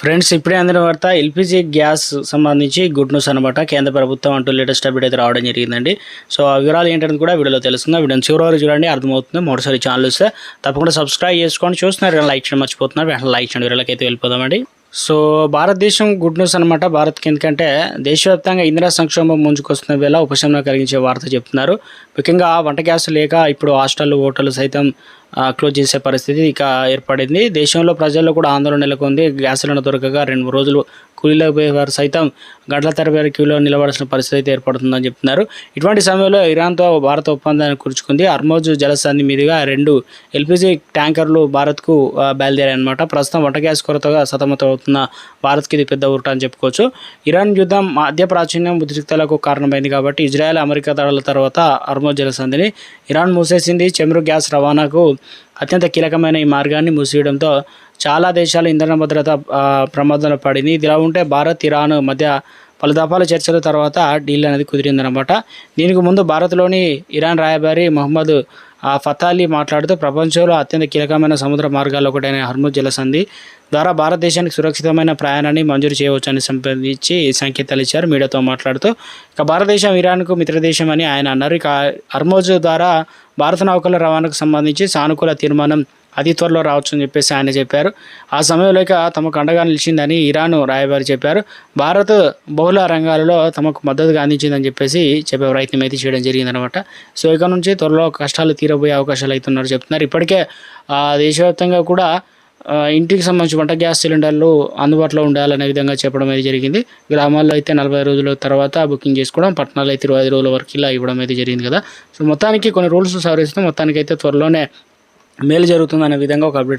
Friends ఇప్పుడే అందిన వార్త ఎల్పిజి గ్యాస్ సంబంధించి గుడ్ న్యూస్ అనమాట. కేంద్ర ప్రభుత్వం అంటూ లేటెస్ట్ అప్డేట్ అయితే రావడం జరిగిందండి. సో ఆ వివరాలు ఏంటనేది కూడా వీడియోలో తెలుస్తుంది. వీడియోని చివరి వరకు చూడండి, అర్థమవుతుంది. మొదటిసారి ఛానల్ వస్తే తప్పకుండా సబ్స్క్రైబ్ చేసుకోండి. చూస్తున్నారు లైక్ చేయడం మర్చిపోతున్నారు, వెంటనే లైక్ చేయండి. వీళ్ళకి అయితే వెళ్ళిపోదామండి. సో భారతదేశం గుడ్ న్యూస్ అనమాట. భారత్కి ఎందుకంటే దేశవ్యాప్తంగా ఇంధన సంక్షోభం ముంచుకొస్తున్న వేళ ఉపశమనం కలిగించే వార్త చెప్తున్నారు. ముఖ్యంగా వంట గ్యాస్ లేక ఇప్పుడు హాస్టల్ హోటళ్ళు సైతం క్లోజ్ చేసే పరిస్థితి ఇక ఏర్పడింది. దేశంలో ప్రజల్లో కూడా ఆందోళన నెలకొంది. గ్యాసులను దొరకగా 2 రోజులు కూలీలకు పోయేవారు సైతం గంటల తరబడి క్యూలో నిలబడాల్సిన పరిస్థితి అయితే ఏర్పడుతుందని చెప్తున్నారు. ఇటువంటి సమయంలో ఇరాన్తో భారత్ ఒప్పందాన్ని కురుచుకుంది. హర్మోజ్ జలసంధి మీదుగా 2 ఎల్పిజి ట్యాంకర్లు భారత్కు బయలుదేరాయన్నమాట. ప్రస్తుతం వంట గ్యాస్ కొరతగా సతమతమవుతున్న భారత్కి ఇది పెద్ద ఊరట అని చెప్పుకోవచ్చు. ఇరాన్ యుద్ధం మధ్య ప్రాచుర్యం ఉద్రిక్తలకు కారణమైంది కాబట్టి ఇజ్రాయెల్ అమెరికా దాడుల తర్వాత హర్మోజ్ జలసంధిని ఇరాన్ మూసేసింది. చమురు గ్యాస్ రవాణాకు అత్యంత కీలకమైన ఈ మార్గాన్ని మూసేయడంతో చాలా దేశాలు ఇంధన భద్రత ప్రమాదంలో పడింది. ఇదిలా ఉంటే భారత్ ఇరాన్ మధ్య పలు దఫాల చర్చల తర్వాత డీల్ అనేది కుదిరిందనమాట. దీనికి ముందు భారత్లోని ఇరాన్ రాయబారి మహమ్మద్ ఫతాలీ మాట్లాడుతూ ప్రపంచంలో అత్యంత కీలకమైన సముద్ర మార్గాల్లో ఒకటైన హర్మోజ్ జలసంధి ద్వారా భారతదేశానికి సురక్షితమైన ప్రయాణాన్ని మంజూరు చేయవచ్చని సంబంధించి సంకేతాలు ఇచ్చారు. మీడియాతో మాట్లాడుతూ ఇక భారతదేశం ఇరాన్కు మిత్రదేశం అని ఆయన అన్నారు. ఇక హర్మోజ్ ద్వారా భారత నౌకల రవాణాకు సంబంధించి సానుకూల తీర్మానం అతి త్వరలో రావచ్చని చెప్పేసి ఆయన చెప్పారు. ఆ సమయంలో ఇక తమకు అండగా నిలిచిందని ఇరాన్ రాయబారి చెప్పారు. భారత్ బహుళ రంగాలలో తమకు మద్దతుగా అందించిందని చెప్పేసి చెప్పే ప్రయత్నం అయితే చేయడం జరిగిందనమాట. సో ఇక నుంచి త్వరలో కష్టాలు తీరబోయే అవకాశాలు అవుతున్నారు చెప్తున్నారు. ఇప్పటికే దేశవ్యాప్తంగా కూడా ఇంటికి సంబంధించి వంట గ్యాస్ సిలిండర్లు అందుబాటులో ఉండాలనే విధంగా చెప్పడం అయితే జరిగింది. గ్రామాల్లో అయితే 40 రోజుల తర్వాత బుకింగ్ చేసుకోవడం, పట్టణాల్లో అయితే 25 రోజుల వరకు ఇలా ఇవ్వడం అయితే జరిగింది కదా. సో మొత్తానికి కొన్ని రూల్స్ సవరిస్తూ మొత్తానికి అయితే త్వరలోనే మేలు జరుగుతుందనే విధంగా ఒక అప్డేట్